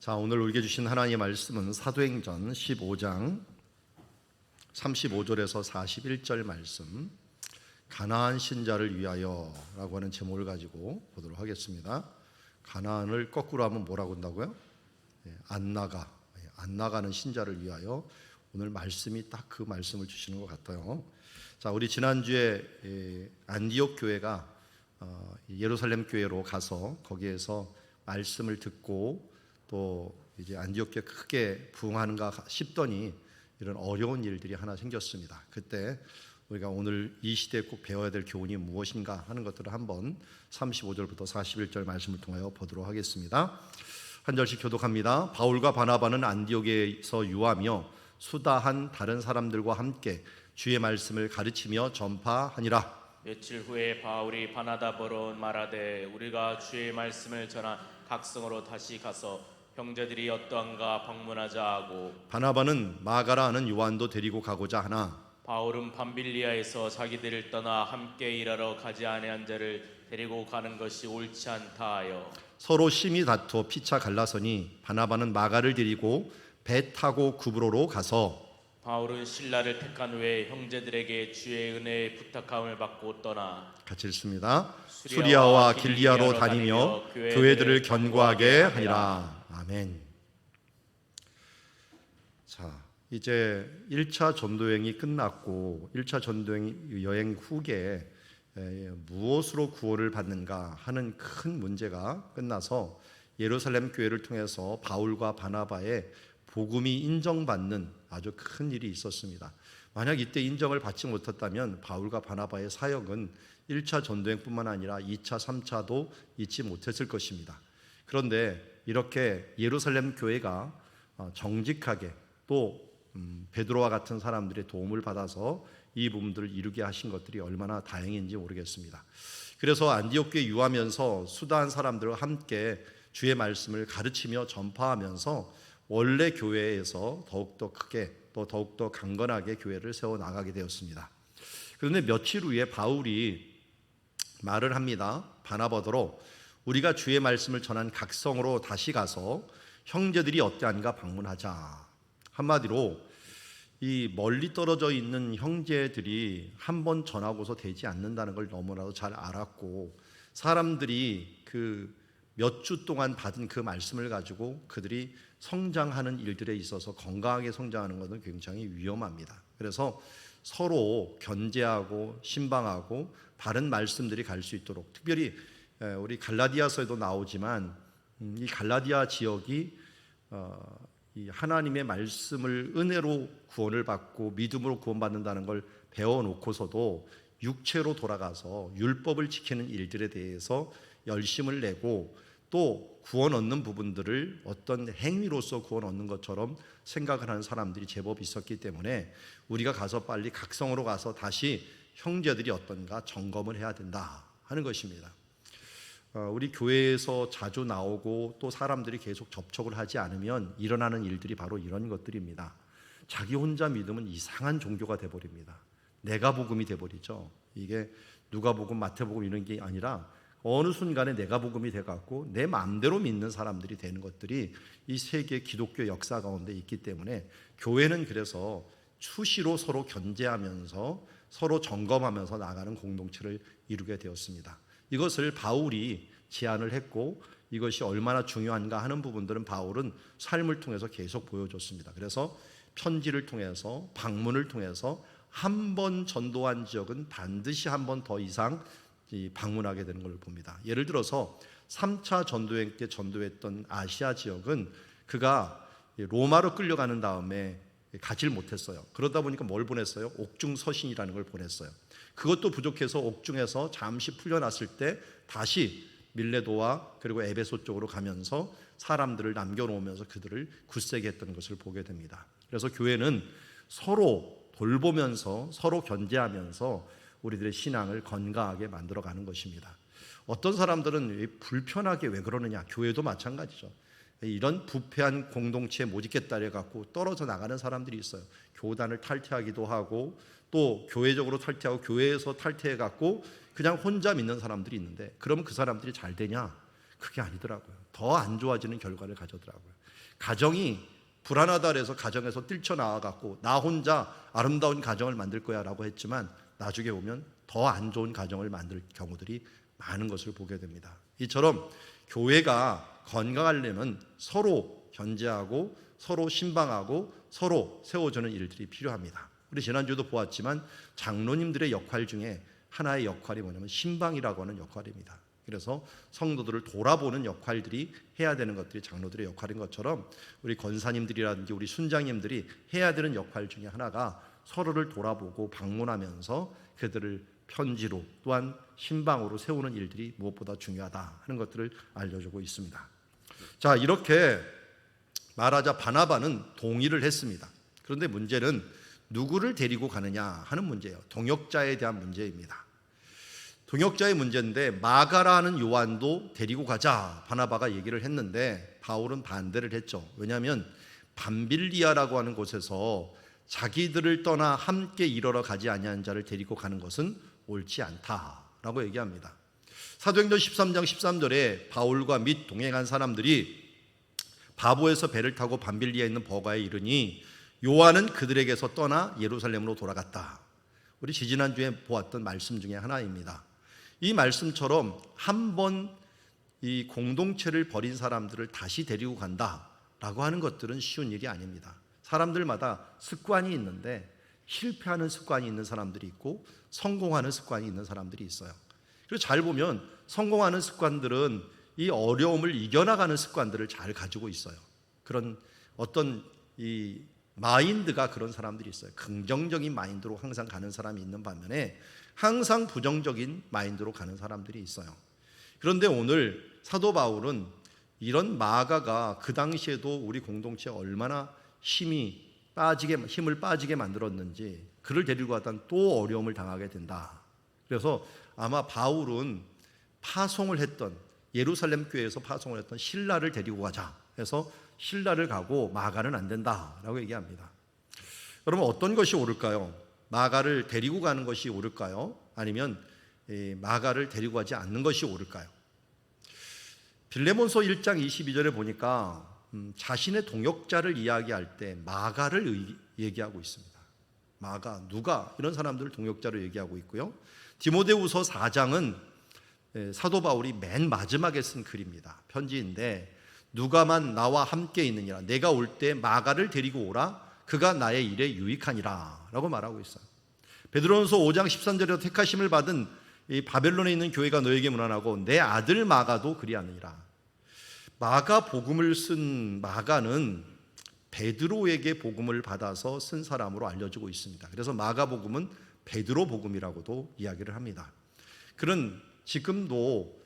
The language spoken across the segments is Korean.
자, 오늘 우리에게 주신 하나님의 말씀은 사도행전 15장 35절에서 41절 말씀, 가나안 신자를 위하여 라고 하는 제목을 가지고 보도록 하겠습니다. 가나안을 거꾸로 하면 뭐라고 한다고요? 안 나가는 신자를 위하여. 오늘 말씀이 딱 그 말씀을 주시는 것 같아요. 자, 우리 지난주에 안디옥 교회가 예루살렘 교회로 가서 거기에서 말씀을 듣고 또 이제 안디옥 교회 크게 부흥하는가 싶더니 이런 어려운 일들이 하나 생겼습니다. 그때 우리가 오늘 이 시대에 꼭 배워야 될 교훈이 무엇인가 하는 것들을 한번 35절부터 41절 말씀을 통하여 보도록 하겠습니다. 한 절씩 교독합니다. 바울과 바나바는 안디옥에서 유하며 수다한 다른 사람들과 함께 주의 말씀을 가르치며 전파하니라. 며칠 후에 바울이 바나바로 말하되 우리가 주의 말씀을 전한 각성으로 다시 가서 형제들이 어떠한가 방문하자 하고, 바나바는 마가라 하는 요한도 데리고 가고자 하나 바울은 밤빌리아에서 자기들을 떠나 함께 일하러 가지 아니한 자를 데리고 가는 것이 옳지 않다 하여 서로 심히 다투어 피차 갈라서니 바나바는 마가를 데리고 배 타고 구브로로 가서 바울은 신라를 택한 후에 형제들에게 주의 은혜의 부탁함을 받고 떠나 같이 읽습니다. 수리아와 길리아로 다니며 교회들을 견고하게 하니라. 아멘. 자, 이제 1차 전도여행이 끝났고 1차 전도여행 여행 후에 무엇으로 구원을 받는가 하는 큰 문제가 끝나서 예루살렘 교회를 통해서 바울과 바나바의 복음이 인정받는 아주 큰 일이 있었습니다. 만약 이때 인정을 받지 못했다면 바울과 바나바의 사역은 1차 전도행뿐만 아니라 2차, 3차도 잊지 못했을 것입니다. 그런데 이렇게 예루살렘 교회가 정직하게 또 베드로와 같은 사람들의 도움을 받아서 이 부분들을 이루게 하신 것들이 얼마나 다행인지 모르겠습니다. 그래서 안디옥 교회에 유하면서 수다한 사람들과 함께 주의 말씀을 가르치며 전파하면서 원래 교회에서 더욱더 크게 또 더욱더 강건하게 교회를 세워나가게 되었습니다. 그런데 며칠 후에 바울이 말을 합니다. 바나바더러 우리가 주의 말씀을 전한 각성으로 다시 가서 형제들이 어떠한가 방문하자. 한마디로 이 멀리 떨어져 있는 형제들이 한 번 전하고서 되지 않는다는 걸 너무나도 잘 알았고, 사람들이 그 몇 주 동안 받은 그 말씀을 가지고 그들이 성장하는 일들에 있어서 건강하게 성장하는 것은 굉장히 위험합니다. 그래서 서로 견제하고 신방하고 바른 말씀들이 갈 수 있도록, 특별히 우리 갈라디아서에도 나오지만 이 갈라디아 지역이 이 하나님의 말씀을 은혜로 구원을 받고 믿음으로 구원받는다는 걸 배워놓고서도 육체로 돌아가서 율법을 지키는 일들에 대해서 열심을 내고 또 구원 얻는 부분들을 어떤 행위로서 구원 얻는 것처럼 생각을 하는 사람들이 제법 있었기 때문에 우리가 가서 빨리 각성으로 가서 다시 형제들이 어떤가 점검을 해야 된다 하는 것입니다. 우리 교회에서 자주 나오고 또 사람들이 계속 접촉을 하지 않으면 일어나는 일들이 바로 이런 것들입니다. 자기 혼자 믿으면 이상한 종교가 돼버립니다. 내가 복음이 돼버리죠. 이게 누가복음, 마태복음 이런 게 아니라 어느 순간에 내가 복음이 돼갖고 내 마음대로 믿는 사람들이 되는 것들이 이 세계 기독교 역사 가운데 있기 때문에 교회는 그래서 수시로 서로 견제하면서 서로 점검하면서 나가는 공동체를 이루게 되었습니다. 이것을 바울이 제안을 했고 이것이 얼마나 중요한가 하는 부분들은 바울은 삶을 통해서 계속 보여줬습니다. 그래서 편지를 통해서 방문을 통해서 한 번 전도한 지역은 반드시 한 번 더 이상 방문하게 되는 걸 봅니다. 예를 들어서 3차 전도행 때 전도했던 아시아 지역은 그가 로마로 끌려가는 다음에 가질 못했어요. 그러다 보니까 뭘 보냈어요? 옥중 서신이라는 걸 보냈어요. 그것도 부족해서 옥중에서 잠시 풀려났을 때 다시 밀레도와 그리고 에베소 쪽으로 가면서 사람들을 남겨놓으면서 그들을 굳세게 했던 것을 보게 됩니다. 그래서 교회는 서로 돌보면서 서로 견제하면서 우리들의 신앙을 건강하게 만들어가는 것입니다. 어떤 사람들은 불편하게 왜 그러느냐, 교회도 마찬가지죠. 이런 부패한 공동체에 못 있겠다 해갖고 떨어져 나가는 사람들이 있어요. 교단을 탈퇴하기도 하고 또 교회적으로 탈퇴하고 교회에서 탈퇴해갖고 그냥 혼자 믿는 사람들이 있는데, 그러면 그 사람들이 잘 되냐? 그게 아니더라고요. 더 안 좋아지는 결과를 가져더라고요. 가정이 불안하다 그래서 가정에서 뛰쳐나와갖고 나 혼자 아름다운 가정을 만들 거야 라고 했지만 나중에 보면 더 안 좋은 가정을 만들 경우들이 많은 것을 보게 됩니다. 이처럼 교회가 건강하려면 서로 견제하고 서로 신방하고 서로 세워주는 일들이 필요합니다. 우리 지난주도 보았지만 장로님들의 역할 중에 하나의 역할이 뭐냐면 신방이라고 하는 역할입니다. 그래서 성도들을 돌아보는 역할들이 해야 되는 것들이 장로들의 역할인 것처럼 우리 권사님들이라든지 우리 순장님들이 해야 되는 역할 중에 하나가 서로를 돌아보고 방문하면서 그들을 편지로 또한 신방으로 세우는 일들이 무엇보다 중요하다 하는 것들을 알려주고 있습니다. 자, 이렇게 말하자 바나바는 동의를 했습니다. 그런데 문제는 누구를 데리고 가느냐 하는 문제예요. 동역자에 대한 문제입니다. 동역자의 문제인데 마가라 하는 요한도 데리고 가자 바나바가 얘기를 했는데 바울은 반대를 했죠. 왜냐하면 밤빌리아라고 하는 곳에서 자기들을 떠나 함께 일하러 가지 아니한 자를 데리고 가는 것은 옳지 않다라고 얘기합니다. 사도행전 13장 13절에 바울과 및 동행한 사람들이 바보에서 배를 타고 밤빌리아에 있는 버가에 이르니 요한은 그들에게서 떠나 예루살렘으로 돌아갔다. 우리 지지난주에 보았던 말씀 중에 하나입니다. 이 말씀처럼 한 번 이 공동체를 버린 사람들을 다시 데리고 간다라고 하는 것들은 쉬운 일이 아닙니다. 사람들마다 습관이 있는데 실패하는 습관이 있는 사람들이 있고 성공하는 습관이 있는 사람들이 있어요. 그리고 잘 보면 성공하는 습관들은 이 어려움을 이겨나가는 습관들을 잘 가지고 있어요. 그런 어떤 이 마인드가 그런 사람들이 있어요. 긍정적인 마인드로 항상 가는 사람이 있는 반면에 항상 부정적인 마인드로 가는 사람들이 있어요. 그런데 오늘 사도 바울은 이런 마가가 그 당시에도 우리 공동체에 얼마나 힘을 빠지게 만들었는지 그를 데리고 가다 또 어려움을 당하게 된다. 그래서 아마 바울은 파송을 했던 예루살렘 교회에서 파송을 했던 실라를 데리고 가자 해서 실라를 가고 마가는 안 된다라고 얘기합니다. 여러분 어떤 것이 옳을까요? 마가를 데리고 가는 것이 옳을까요? 아니면 마가를 데리고 가지 않는 것이 옳을까요? 빌레몬서 1장 22절에 보니까 자신의 동역자를 이야기할 때 마가를 얘기하고 있습니다. 마가, 누가 이런 사람들을 동역자로 얘기하고 있고요. 디모데후서 4장은 사도 바울이 맨 마지막에 쓴 글입니다. 편지인데 누가만 나와 함께 있느니라 내가 올 때 마가를 데리고 오라 그가 나의 일에 유익하니라 라고 말하고 있어요. 베드로전서 5장 13절에 택하심을 받은 이 바벨론에 있는 교회가 너에게 문안하고 내 아들 마가도 그리하느니라. 마가 복음을 쓴 마가는 베드로에게 복음을 받아서 쓴 사람으로 알려지고 있습니다. 그래서 마가 복음은 베드로 복음이라고도 이야기를 합니다. 그런 지금도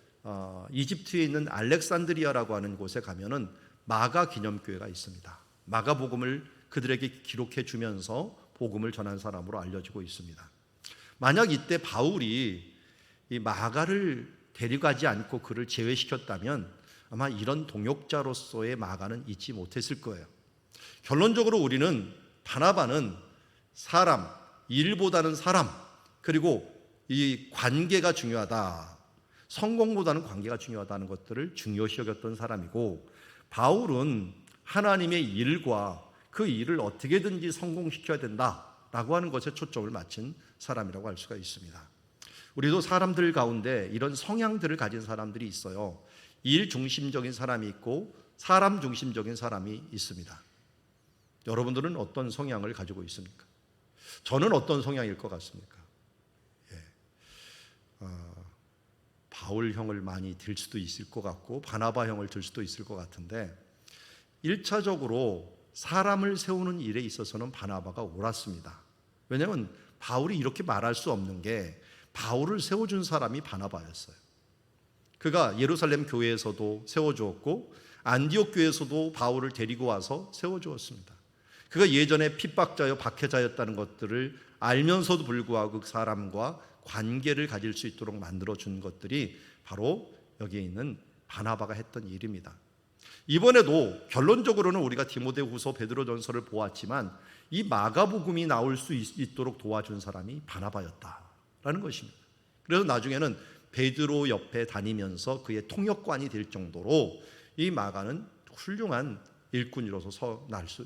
이집트에 있는 알렉산드리아라고 하는 곳에 가면은 마가 기념교회가 있습니다. 마가 복음을 그들에게 기록해 주면서 복음을 전한 사람으로 알려지고 있습니다. 만약 이때 바울이 이 마가를 데려가지 않고 그를 제외시켰다면 아마 이런 동역자로서의 마가는 잊지 못했을 거예요. 결론적으로 우리는 바나바는 사람, 일보다는 사람, 그리고 이 관계가 중요하다. 성공보다는 관계가 중요하다는 것들을 중요시 여겼던 사람이고 바울은 하나님의 일과 그 일을 어떻게든지 성공시켜야 된다라고 하는 것에 초점을 맞춘 사람이라고 할 수가 있습니다. 우리도 사람들 가운데 이런 성향들을 가진 사람들이 있어요. 일 중심적인 사람이 있고 사람 중심적인 사람이 있습니다. 여러분들은 어떤 성향을 가지고 있습니까? 저는 어떤 성향일 것 같습니까? 바울 형을 많이 들 수도 있을 것 같고 바나바 형을 들 수도 있을 것 같은데 1차적으로 사람을 세우는 일에 있어서는 바나바가 옳았습니다. 왜냐하면 바울이 이렇게 말할 수 없는 게 바울을 세워준 사람이 바나바였어요. 그가 예루살렘 교회에서도 세워주었고 안디옥 교회에서도 바울을 데리고 와서 세워주었습니다. 그가 예전에 핍박자여 박해자였다는 것들을 알면서도 불구하고 그 사람과 관계를 가질 수 있도록 만들어준 것들이 바로 여기에 있는 바나바가 했던 일입니다. 이번에도 결론적으로는 우리가 디모데후서 베드로전서를 보았지만 이 마가복음이 나올 수 있도록 도와준 사람이 바나바였다라는 것입니다. 그래서 나중에는 베드로 옆에 다니면서 그의 통역관이 될 정도로 이 마가는 훌륭한 일꾼으로서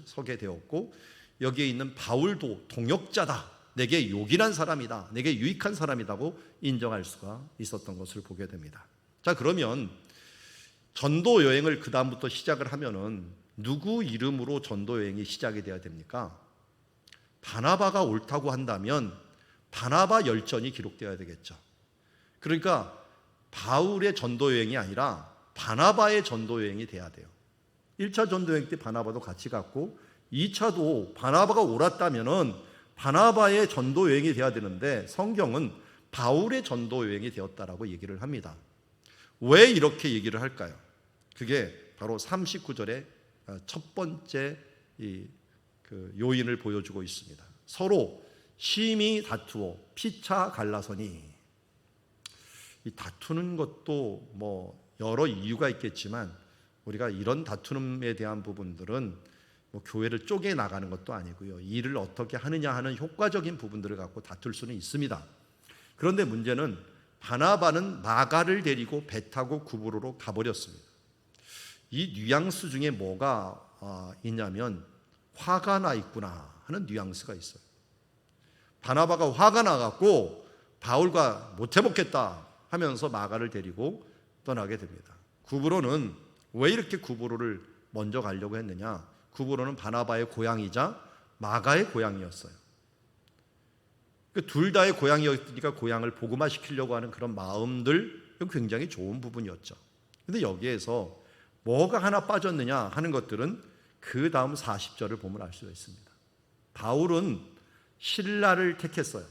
서게 되었고, 여기에 있는 바울도 동역자다, 내게 요긴한 사람이다, 내게 유익한 사람이라고 인정할 수가 있었던 것을 보게 됩니다. 자, 그러면 전도 여행을 그 다음부터 시작을 하면은 누구 이름으로 전도 여행이 시작이 돼야 됩니까? 바나바가 옳다고 한다면 바나바 열전이 기록되어야 되겠죠. 그러니까 바울의 전도 여행이 아니라 바나바의 전도 여행이 돼야 돼요. 1차 전도 여행 때 바나바도 같이 갔고 2차도 바나바가 옳았다면은 바나바의 전도 여행이 돼야 되는데 성경은 바울의 전도 여행이 되었다라고 얘기를 합니다. 왜 이렇게 얘기를 할까요? 그게 바로 39절의 첫 번째 요인을 보여주고 있습니다. 서로 심히 다투어 피차 갈라서니. 이 다투는 것도 뭐 여러 이유가 있겠지만 우리가 이런 다투음에 대한 부분들은 뭐 교회를 쪼개 나가는 것도 아니고요, 일을 어떻게 하느냐 하는 효과적인 부분들을 갖고 다툴 수는 있습니다. 그런데 문제는 바나바는 마가를 데리고 배 타고 구브로로 가버렸습니다. 이 뉘앙스 중에 뭐가 있냐면 화가 나 있구나 하는 뉘앙스가 있어요. 바나바가 화가 나갖고 바울과 못 해먹겠다 하면서 마가를 데리고 떠나게 됩니다. 구브로는 왜 이렇게 구브로를 먼저 가려고 했느냐? 구브로는 바나바의 고향이자 마가의 고향이었어요. 둘 다의 고향이었으니까 고향을 복음화시키려고 하는 그런 마음들, 굉장히 좋은 부분이었죠. 그런데 여기에서 뭐가 하나 빠졌느냐 하는 것들은 그 다음 40절을 보면 알 수가 있습니다. 바울은 실라를 택했어요.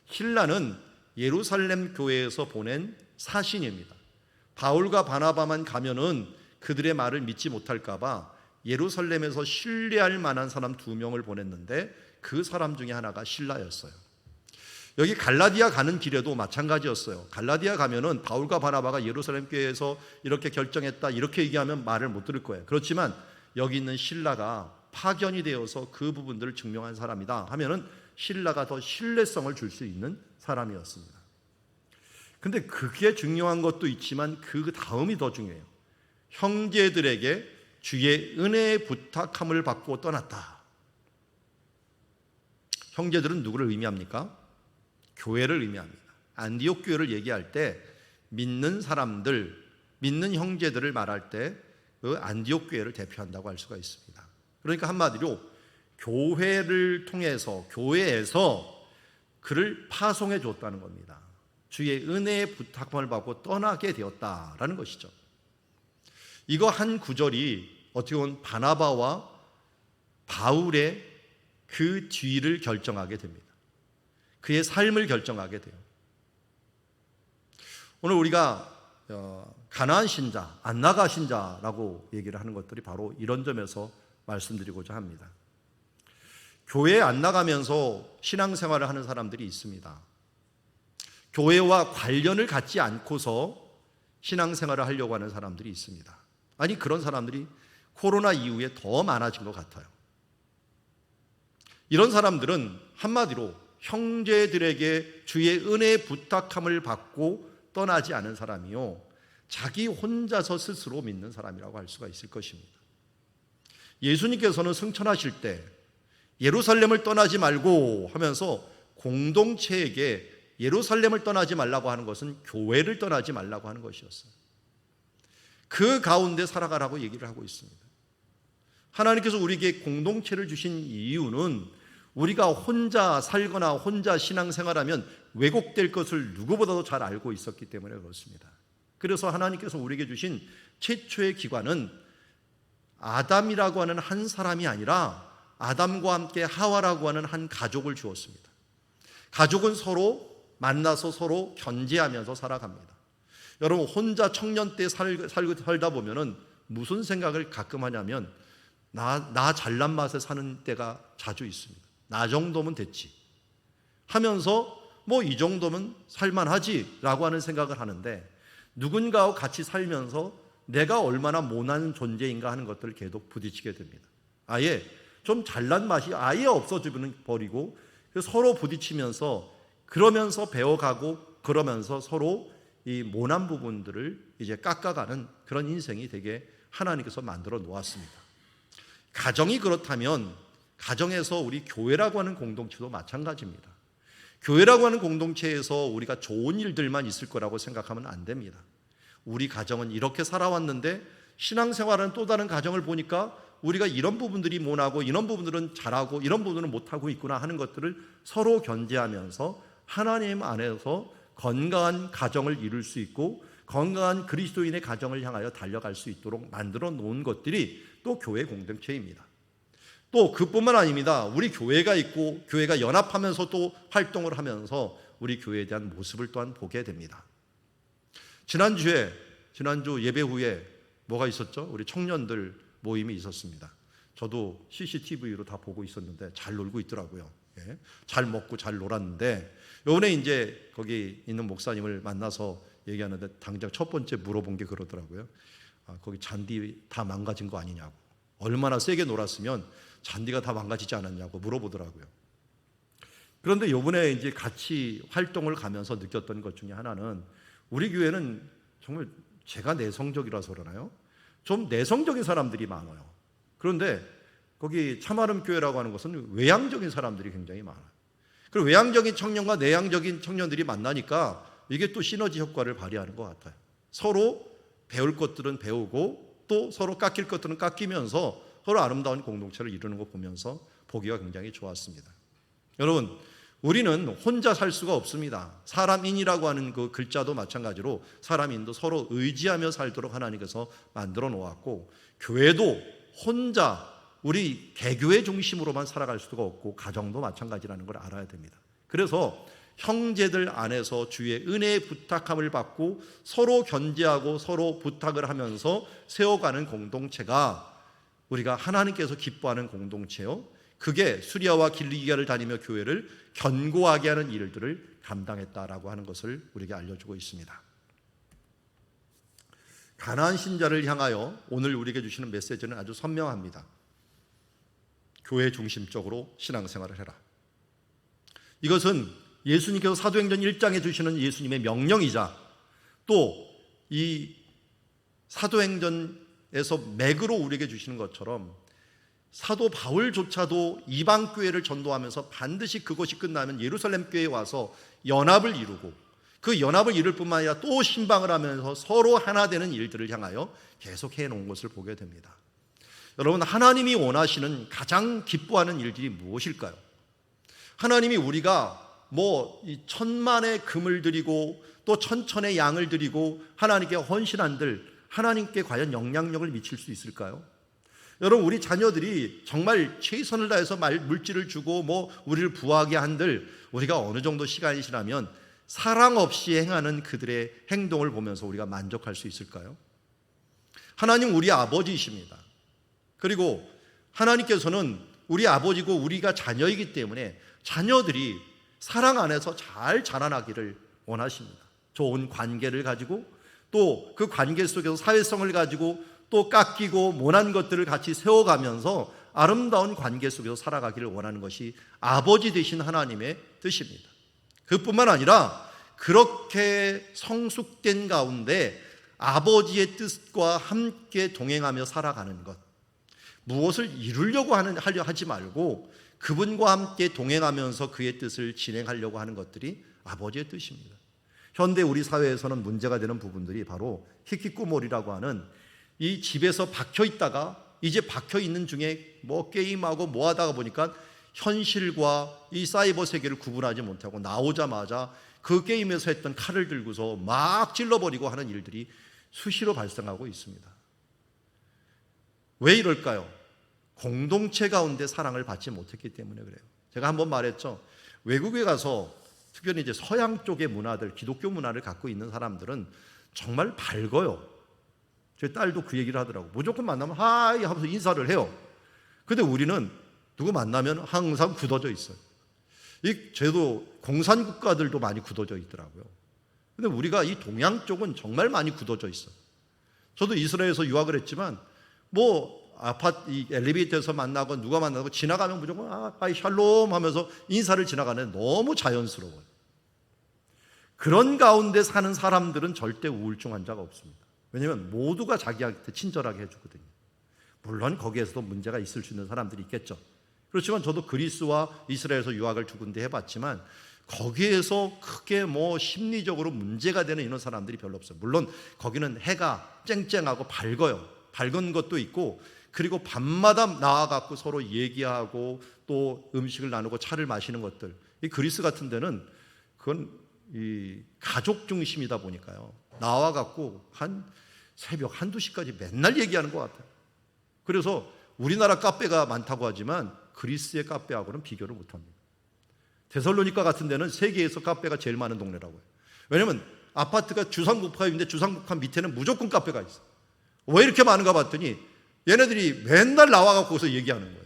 실라는 예루살렘 교회에서 보낸 사신입니다. 바울과 바나바만 가면은 그들의 말을 믿지 못할까 봐 예루살렘에서 신뢰할 만한 사람 2명을 보냈는데 그 사람 중에 하나가 실라였어요. 여기 갈라디아 가는 길에도 마찬가지였어요. 갈라디아 가면은 바울과 바나바가 예루살렘 교회에서 이렇게 결정했다 이렇게 얘기하면 말을 못 들을 거예요. 그렇지만 여기 있는 실라가 파견이 되어서 그 부분들을 증명한 사람이다 하면은 실라가 더 신뢰성을 줄 수 있는 사람이었습니다. 근데 그게 중요한 것도 있지만 그 다음이 더 중요해요. 형제들에게 주의 은혜의 부탁함을 받고 떠났다. 형제들은 누구를 의미합니까? 교회를 의미합니다. 안디옥 교회를 얘기할 때 믿는 사람들, 믿는 형제들을 말할 때 그 안디옥 교회를 대표한다고 할 수가 있습니다. 그러니까 한마디로 교회를 통해서, 교회에서 그를 파송해 줬다는 겁니다. 주의 은혜의 부탁함을 받고 떠나게 되었다라는 것이죠. 이거 한 구절이 어떻게 보면 바나바와 바울의 그 뒤를 결정하게 됩니다. 그의 삶을 결정하게 돼요. 오늘 우리가 가나안 신자, 안나가 신자라고 얘기를 하는 것들이 바로 이런 점에서 말씀드리고자 합니다. 교회에 안 나가면서 신앙생활을 하는 사람들이 있습니다. 교회와 관련을 갖지 않고서 신앙생활을 하려고 하는 사람들이 있습니다. 아니, 그런 사람들이 코로나 이후에 더 많아진 것 같아요. 이런 사람들은 한마디로 형제들에게 주의 은혜의 부탁함을 받고 떠나지 않은 사람이요, 자기 혼자서 스스로 믿는 사람이라고 할 수가 있을 것입니다. 예수님께서는 승천하실 때 예루살렘을 떠나지 말고 하면서 공동체에게 예루살렘을 떠나지 말라고 하는 것은 교회를 떠나지 말라고 하는 것이었어요. 그 가운데 살아가라고 얘기를 하고 있습니다. 하나님께서 우리에게 공동체를 주신 이유는 우리가 혼자 살거나 혼자 신앙생활하면 왜곡될 것을 누구보다도 잘 알고 있었기 때문에 그렇습니다. 그래서 하나님께서 우리에게 주신 최초의 기관은 아담이라고 하는 한 사람이 아니라 아담과 함께 하와라고 하는 한 가족을 주었습니다. 가족은 서로 만나서 서로 견제하면서 살아갑니다. 여러분, 혼자 청년 때 살다 보면은 무슨 생각을 가끔 하냐면 나 잘난 맛에 사는 때가 자주 있습니다. 나 정도면 됐지 하면서 뭐 이 정도면 살만하지 라고 하는 생각을 하는데, 누군가와 같이 살면서 내가 얼마나 모난 존재인가 하는 것들을 계속 부딪히게 됩니다. 아예 좀 잘난 맛이 아예 없어지고 서로 부딪히면서 그러면서 배워가고 그러면서 서로 이 모난 부분들을 이제 깎아가는 그런 인생이 되게 하나님께서 만들어 놓았습니다. 가정이 그렇다면 가정에서 우리 교회라고 하는 공동체도 마찬가지입니다. 교회라고 하는 공동체에서 우리가 좋은 일들만 있을 거라고 생각하면 안 됩니다. 우리 가정은 이렇게 살아왔는데 신앙생활은 또 다른 가정을 보니까 우리가 이런 부분들이 모나고 이런 부분들은 잘하고 이런 부분들은 못하고 있구나 하는 것들을 서로 견제하면서 하나님 안에서 건강한 가정을 이룰 수 있고 건강한 그리스도인의 가정을 향하여 달려갈 수 있도록 만들어 놓은 것들이 또 교회 공동체입니다. 또 그뿐만 아닙니다. 우리 교회가 있고 교회가 연합하면서 또 활동을 하면서 우리 교회에 대한 모습을 또한 보게 됩니다. 지난주 예배 후에 뭐가 있었죠? 우리 청년들 모임이 있었습니다. 저도 CCTV로 다 보고 있었는데 잘 놀고 있더라고요. 예, 잘 먹고 잘 놀았는데 요번에 이제 거기 있는 목사님을 만나서 얘기하는데 당장 첫 번째 물어본 게 그러더라고요. 거기 잔디 다 망가진 거 아니냐고. 얼마나 세게 놀았으면 잔디가 다 망가지지 않았냐고 물어보더라고요. 그런데 요번에 이제 같이 활동을 가면서 느꼈던 것 중에 하나는 우리 교회는 정말 제가 내성적이라서 그러나요? 좀 내성적인 사람들이 많아요. 그런데 거기 참아름 교회라고 하는 것은 외향적인 사람들이 굉장히 많아요. 그리고 외향적인 청년과 내향적인 청년들이 만나니까 이게 또 시너지 효과를 발휘하는 것 같아요. 서로 배울 것들은 배우고 또 서로 깎일 것들은 깎이면서 서로 아름다운 공동체를 이루는 거 보면서 보기가 굉장히 좋았습니다. 여러분, 우리는 혼자 살 수가 없습니다. 사람인이라고 하는 그 글자도 마찬가지로 사람인도 서로 의지하며 살도록 하나님께서 만들어 놓았고, 교회도 혼자 우리 개교회 중심으로만 살아갈 수가 없고 가정도 마찬가지라는 걸 알아야 됩니다. 그래서 형제들 안에서 주의 은혜의 부탁함을 받고 서로 견제하고 서로 부탁을 하면서 세워가는 공동체가 우리가 하나님께서 기뻐하는 공동체요, 그게 수리아와 길리기아를 다니며 교회를 견고하게 하는 일들을 감당했다라고 하는 것을 우리에게 알려주고 있습니다. 가나안 신자를 향하여 오늘 우리에게 주시는 메시지는 아주 선명합니다. 교회 중심적으로 신앙생활을 해라. 이것은 예수님께서 사도행전 1장에 주시는 예수님의 명령이자 또 이 사도행전에서 맥으로 우리에게 주시는 것처럼 사도 바울조차도 이방 교회를 전도하면서 반드시 그것이 끝나면 예루살렘 교회에 와서 연합을 이루고 그 연합을 이룰 뿐만 아니라 또 신방을 하면서 서로 하나 되는 일들을 향하여 계속 해놓은 것을 보게 됩니다. 여러분, 하나님이 원하시는 가장 기뻐하는 일들이 무엇일까요? 하나님이 우리가 이 천만의 금을 드리고 또 천천의 양을 드리고 하나님께 헌신한들 하나님께 과연 영향력을 미칠 수 있을까요? 여러분, 우리 자녀들이 정말 최선을 다해서 물질을 주고 우리를 부하게 한들 우리가 어느 정도 시간이 지나면 사랑 없이 행하는 그들의 행동을 보면서 우리가 만족할 수 있을까요? 하나님 우리 아버지이십니다. 그리고 하나님께서는 우리 아버지고 우리가 자녀이기 때문에 자녀들이 사랑 안에서 잘 자라나기를 원하십니다. 좋은 관계를 가지고 또 그 관계 속에서 사회성을 가지고 또 깎이고 모난 것들을 같이 세워가면서 아름다운 관계 속에서 살아가기를 원하는 것이 아버지 되신 하나님의 뜻입니다. 그뿐만 아니라 그렇게 성숙된 가운데 아버지의 뜻과 함께 동행하며 살아가는 것, 무엇을 이루려고 하지 말고 그분과 함께 동행하면서 그의 뜻을 진행하려고 하는 것들이 아버지의 뜻입니다. 현대 우리 사회에서는 문제가 되는 부분들이 바로 히키코모리라고 하는 이 집에서 박혀 있다가 이제 박혀 있는 중에 게임하고 하다가 보니까 현실과 이 사이버 세계를 구분하지 못하고 나오자마자 그 게임에서 했던 칼을 들고서 막 찔러버리고 하는 일들이 수시로 발생하고 있습니다. 왜 이럴까요? 공동체 가운데 사랑을 받지 못했기 때문에 그래요. 제가 한번 말했죠. 외국에 가서 특별히 이제 서양 쪽의 문화들, 기독교 문화를 갖고 있는 사람들은 정말 밝아요. 제 딸도 그 얘기를 하더라고. 무조건 만나면 하이 하면서 인사를 해요. 근데 우리는 누구 만나면 항상 굳어져 있어요. 저도 공산 국가들도 많이 굳어져 있더라고요. 근데 우리가 이 동양 쪽은 정말 많이 굳어져 있어요. 저도 이스라엘에서 유학을 했지만 아파트 이 엘리베이터에서 만나고 누가 만나고 지나가면 무조건 하이 샬롬 하면서 인사를 지나가는 너무 자연스러워요. 그런 가운데 사는 사람들은 절대 우울증 환자가 없습니다. 왜냐하면 모두가 자기한테 친절하게 해주거든요. 물론 거기에서도 문제가 있을 수 있는 사람들이 있겠죠. 그렇지만 저도 그리스와 이스라엘에서 유학을 두 군데 해봤지만 거기에서 크게 뭐 심리적으로 문제가 되는 이런 사람들이 별로 없어요. 물론 거기는 해가 쨍쨍하고 밝아요. 밝은 것도 있고, 그리고 밤마다 나와갖고 서로 얘기하고 또 음식을 나누고 차를 마시는 것들. 이 그리스 같은 데는 그건 이 가족 중심이다 보니까요. 나와갖고 한 새벽 한두 시까지 맨날 얘기하는 것 같아요. 그래서 우리나라 카페가 많다고 하지만 그리스의 카페하고는 비교를 못합니다. 데살로니가 같은 데는 세계에서 카페가 제일 많은 동네라고 해요. 왜냐하면 아파트가 주상복합인데 주상복합 밑에는 무조건 카페가 있어요. 왜 이렇게 많은가 봤더니 얘네들이 맨날 나와갖고 거기서 얘기하는 거예요.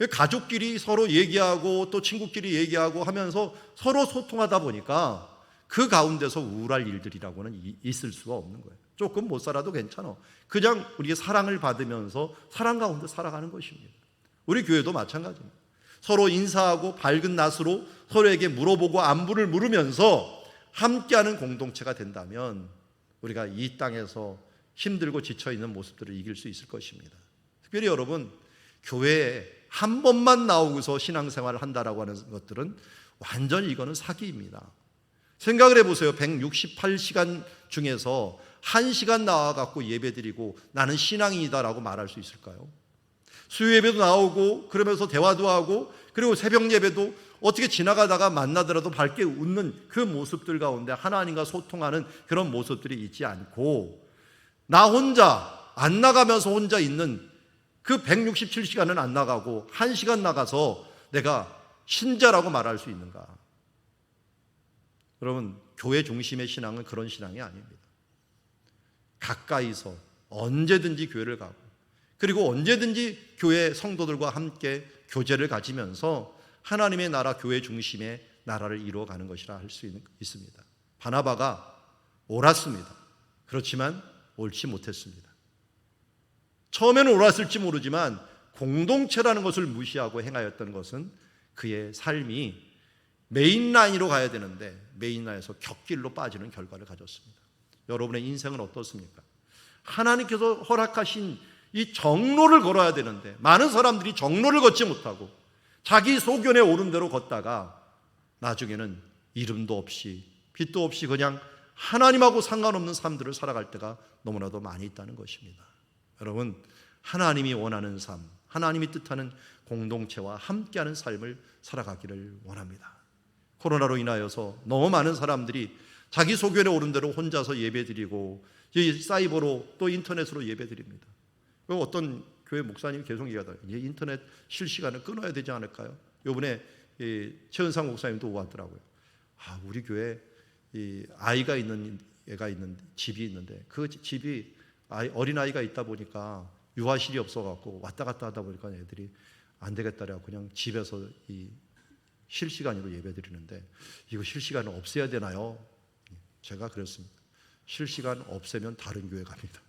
가족끼리 서로 얘기하고 또 친구끼리 얘기하고 하면서 서로 소통하다 보니까 그 가운데서 우울할 일들이라고는 있을 수가 없는 거예요. 조금 못 살아도 괜찮아. 그냥 우리의 사랑을 받으면서 사랑 가운데 살아가는 것입니다. 우리 교회도 마찬가지입니다. 서로 인사하고 밝은 낯으로 서로에게 물어보고 안부를 물으면서 함께하는 공동체가 된다면 우리가 이 땅에서 힘들고 지쳐있는 모습들을 이길 수 있을 것입니다. 특별히 여러분, 교회에 한 번만 나오고서 신앙생활을 한다라고 하는 것들은 완전히 이거는 사기입니다. 생각을 해보세요. 168시간 중에서 1시간 나와갖고 예배드리고 나는 신앙인이다라고 말할 수 있을까요? 수요 예배도 나오고 그러면서 대화도 하고 그리고 새벽 예배도 어떻게 지나가다가 만나더라도 밝게 웃는 그 모습들 가운데 하나님과 소통하는 그런 모습들이 있지 않고 나 혼자 안 나가면서 혼자 있는 그 167시간은 안 나가고 1시간 나가서 내가 신자라고 말할 수 있는가? 여러분, 교회 중심의 신앙은 그런 신앙이 아닙니다. 가까이서 언제든지 교회를 가고 그리고 언제든지 교회 성도들과 함께 교제를 가지면서 하나님의 나라 교회 중심의 나라를 이루어가는 것이라 할 수 있습니다. 바나바가 옳았습니다. 그렇지만 옳지 못했습니다. 처음에는 옳았을지 모르지만 공동체라는 것을 무시하고 행하였던 것은 그의 삶이 메인라인으로 가야 되는데 메인라인에서 곁길로 빠지는 결과를 가졌습니다. 여러분의 인생은 어떻습니까? 하나님께서 허락하신 이 정로를 걸어야 되는데 많은 사람들이 정로를 걷지 못하고 자기 소견에 오른 대로 걷다가 나중에는 이름도 없이 빛도 없이 그냥 하나님하고 상관없는 삶들을 살아갈 때가 너무나도 많이 있다는 것입니다. 여러분, 하나님이 원하는 삶, 하나님이 뜻하는 공동체와 함께하는 삶을 살아가기를 원합니다. 코로나로 인하여서 너무 많은 사람들이 자기 소견에 오른 대로 혼자서 예배드리고 사이버로 또 인터넷으로 예배드립니다. 어떤 교회 목사님이 계속 얘기하더라고요. 인터넷 실시간을 끊어야 되지 않을까요? 이번에 최은상 목사님도 왔더라고요. 우리 교회 아이가 있는 애가 있는 집이 있는데 그 집이 어린아이가 있다 보니까 유아실이 없어갖고 왔다 갔다 하다 보니까 애들이 안 되겠다라고 그냥 집에서 실시간으로 예배드리는데 이거 실시간을 없애야 되나요? 제가 그랬습니다. 실시간 없애면 다른 교회 갑니다.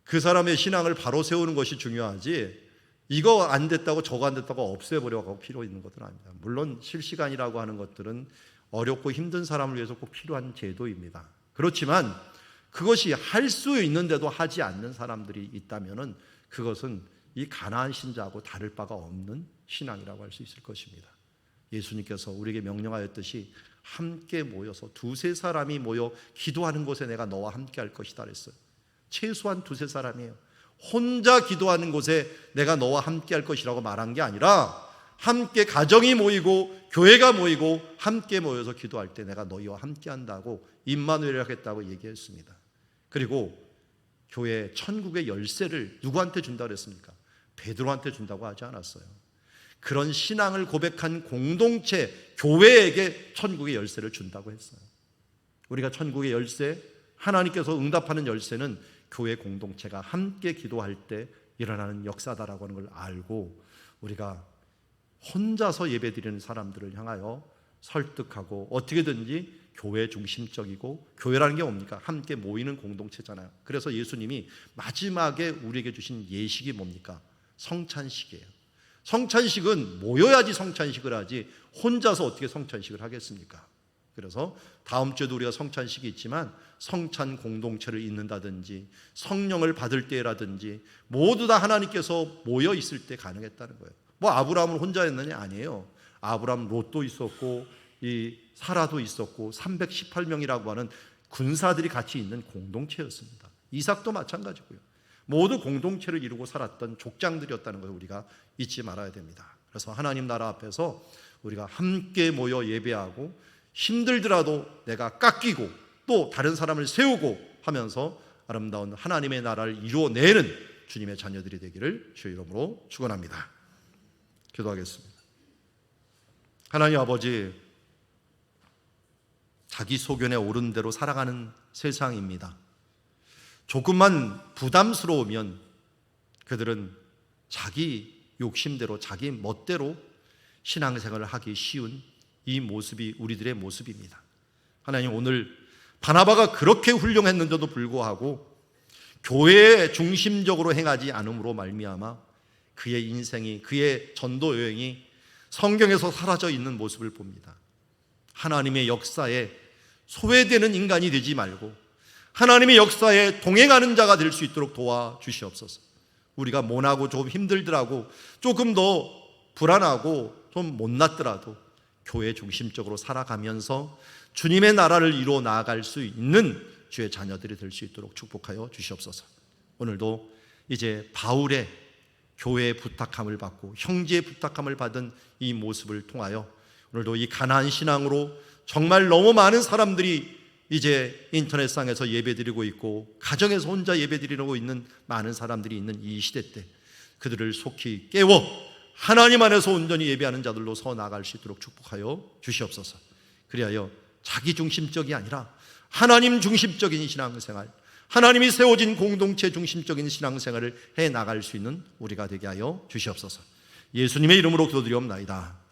그 사람의 신앙을 바로 세우는 것이 중요하지 이거 안 됐다고 저거 안 됐다고 없애버려고 필요 있는 것은 아닙니다. 물론 실시간이라고 하는 것들은 어렵고 힘든 사람을 위해서 꼭 필요한 제도입니다. 그렇지만 그것이 할 수 있는데도 하지 않는 사람들이 있다면 그것은 이 가나안 신자하고 다를 바가 없는 신앙이라고 할 수 있을 것입니다. 예수님께서 우리에게 명령하였듯이 함께 모여서 두세 사람이 모여 기도하는 곳에 내가 너와 함께 할 것이다 그랬어요. 최소한 두세 사람이에요. 혼자 기도하는 곳에 내가 너와 함께 할 것이라고 말한 게 아니라 함께 가정이 모이고 교회가 모이고 함께 모여서 기도할 때 내가 너희와 함께 한다고 임마누엘 하겠다고 얘기했습니다. 그리고 교회 천국의 열쇠를 누구한테 준다고 그랬습니까? 베드로한테 준다고 하지 않았어요. 그런 신앙을 고백한 공동체 교회에게 천국의 열쇠를 준다고 했어요. 우리가 천국의 열쇠, 하나님께서 응답하는 열쇠는 교회 공동체가 함께 기도할 때 일어나는 역사다라고 하는 걸 알고 우리가 혼자서 예배드리는 사람들을 향하여 설득하고 어떻게든지 교회 중심적이고 교회라는 게 뭡니까? 함께 모이는 공동체잖아요. 그래서 예수님이 마지막에 우리에게 주신 예식이 뭡니까? 성찬식이에요. 성찬식은 모여야지 성찬식을 하지 혼자서 어떻게 성찬식을 하겠습니까? 그래서 다음 주에도 우리가 성찬식이 있지만 성찬 공동체를 잇는다든지 성령을 받을 때라든지 모두 다 하나님께서 모여 있을 때 가능했다는 거예요. 뭐 아브라함은 혼자였느냐? 아니에요. 아브라함 롯도 있었고 이 사라도 있었고 318명이라고 하는 군사들이 같이 있는 공동체였습니다. 이삭도 마찬가지고요. 모두 공동체를 이루고 살았던 족장들이었다는 것을 우리가 잊지 말아야 됩니다. 그래서 하나님 나라 앞에서 우리가 함께 모여 예배하고 힘들더라도 내가 깎이고 또 다른 사람을 세우고 하면서 아름다운 하나님의 나라를 이루어내는 주님의 자녀들이 되기를 주의 이름으로 축원합니다. 기도하겠습니다. 하나님 아버지, 자기 소견에 오른 대로 살아가는 세상입니다. 조금만 부담스러우면 그들은 자기 욕심대로 자기 멋대로 신앙생활을 하기 쉬운 이 모습이 우리들의 모습입니다. 하나님, 오늘 바나바가 그렇게 훌륭했는데도 불구하고 교회에 중심적으로 행하지 않음으로 말미암아 그의 인생이, 그의 전도 여행이 성경에서 사라져 있는 모습을 봅니다. 하나님의 역사에 소외되는 인간이 되지 말고 하나님의 역사에 동행하는 자가 될 수 있도록 도와주시옵소서. 우리가 모나고 조금 힘들더라고, 조금 더 불안하고 좀 못났더라도 교회 중심적으로 살아가면서 주님의 나라를 이루어 나아갈 수 있는 주의 자녀들이 될 수 있도록 축복하여 주시옵소서. 오늘도 이제 바울의 교회의 부탁함을 받고 형제의 부탁함을 받은 이 모습을 통하여 오늘도 이 가나안 신앙으로 정말 너무 많은 사람들이 이제 인터넷상에서 예배드리고 있고 가정에서 혼자 예배드리고 있는 많은 사람들이 있는 이 시대 때 그들을 속히 깨워 하나님 안에서 온전히 예배하는 자들로 서 나갈 수 있도록 축복하여 주시옵소서. 그리하여 자기 중심적이 아니라 하나님 중심적인 신앙생활, 하나님이 세워진 공동체 중심적인 신앙생활을 해 나갈 수 있는 우리가 되게 하여 주시옵소서. 예수님의 이름으로 기도드리옵나이다.